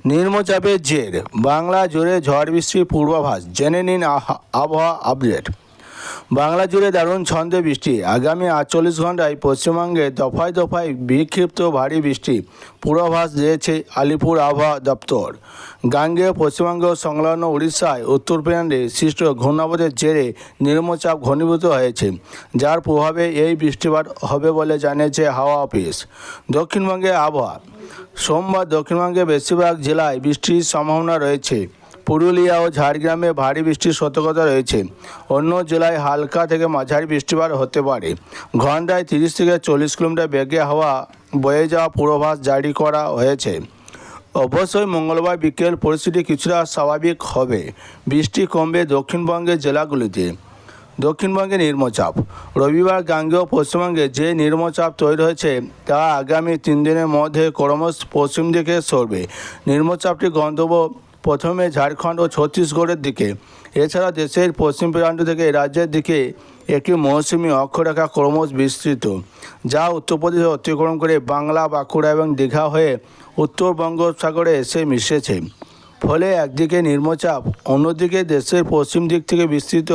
নিম্নচাপের জের বাংলা জুড়ে ঝড় বৃষ্টির পূর্বাভাস জেনে নিন আবহাওয়া আপডেট। বাংলা জুড়ে দারুণ ছন্দে বৃষ্টি। আগামী 48 ঘন্টায় পশ্চিমবঙ্গে দফায় দফায় বিক্ষিপ্ত ভারী বৃষ্টি পূর্বাভাস দিয়েছে আলিপুর আবহাওয়া দপ্তর। গাঙ্গেয় পশ্চিমবঙ্গ সংলগ্ন উড়িষ্যায় উত্তরপূর্বাঞ্চলে সৃষ্ট ঘূর্ণাবর্তের জেরে নিম্নচাপ ঘনীভূত হয়েছে, যার প্রভাবে এই বৃষ্টিপাত হবে বলে জানিয়েছে হাওয়া অফিস। দক্ষিণবঙ্গে আবহাওয়া সোমবার দক্ষিণবঙ্গের বেশিরভাগ জেলায় বৃষ্টির সম্ভাবনা রয়েছে। পুরুলিয়া ও ঝাড়গ্রামে ভারী বৃষ্টির সতর্কতা রয়েছে। অন্য জেলায় হালকা থেকে মাঝারি বৃষ্টিপাত হতে পারে। ঘন্টায় 30 থেকে 40 কিলোমিটার বেগে হাওয়া বয়ে যাওয়া পূর্বাভাস জারি করা হয়েছে। অবশ্যই মঙ্গলবার বিকেল পরিস্থিতি কিছুটা স্বাভাবিক হবে। বৃষ্টি কমবে দক্ষিণবঙ্গের জেলাগুলিতে। দক্ষিণবঙ্গে নিম্নচাপ রবিবার গাঙ্গেয় পশ্চিমবঙ্গে যে নিম্নচাপ তৈরি হয়েছে তা আগামী 3 দিনের মধ্যে ক্রমশ পশ্চিম দিকে সরবে। নিম্নচাপটি গন্তব্য প্রথমে ঝাড়খণ্ড ও ছত্তিশগড়ের দিকে। এছাড়া দেশের পশ্চিম প্রান্ত থেকে রাজ্যের দিকে একটি মৌসুমি অক্ষরেখা ক্রমশ বিস্তৃত, যা উত্তরপ্রদেশ অতিক্রম করে বাংলা, বাঁকুড়া এবং দীঘা হয়ে উত্তর বঙ্গোপসাগরে এসে মিশেছে। ফলে একদিকে নিম্নচাপ, অন্যদিকে দেশের পশ্চিম দিক থেকে বিস্তৃত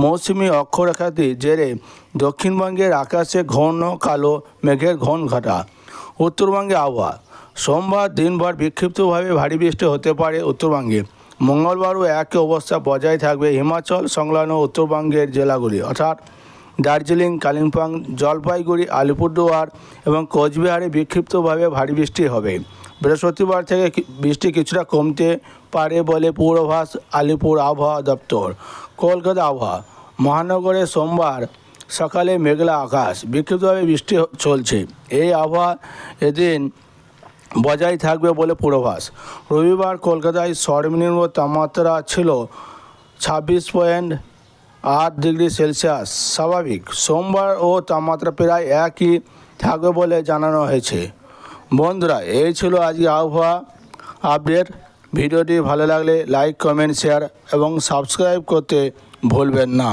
মৌসুমি অক্ষরেখাটি জেরে দক্ষিণবঙ্গের আকাশে ঘন কালো মেঘের ঘন ঘটা। উত্তরবঙ্গে আবহাওয়া সোমবার দিনভর বিক্ষিপ্তভাবে ভারী বৃষ্টি হতে পারে উত্তরবঙ্গে। মঙ্গলবারও একই অবস্থা বজায় থাকবে হিমাচল সংলগ্ন উত্তরবঙ্গের জেলাগুলি অর্থাৎ দার্জিলিং, কালিম্পং, জলপাইগুড়ি, আলিপুরদুয়ার এবং কোচবিহারে বিক্ষিপ্তভাবে ভারী বৃষ্টি হবে। বৃহস্পতিবার থেকে বৃষ্টি কিছুটা কমতে পারে বলে পূর্বাভাস আলিপুর আবহাওয়া দপ্তর। কলকাতা আবহাওয়া মহানগরে সোমবার সকালে মেঘলা আকাশ, বিক্ষিপ্তভাবে বৃষ্টি চলছে। এই আবহাওয়া এদিন বজায় থাকবে বলে পূর্বাভাস। রবিবার কলকাতায় সর্বনিম্ন তাপমাত্রা ছিল 26.8 ডিগ্রি সেলসিয়াস স্বাভাবিক। সোমবার ও তাপমাত্রা প্রায় একই থাকবে বলে জানানো হয়েছে। বন্ধুরা, এই ছিল আজকে আবহাওয়া আপডেট। ভিডিওটি ভালো লাগলে লাইক, কমেন্ট, শেয়ার এবং সাবস্ক্রাইব করতে ভুলবেন না।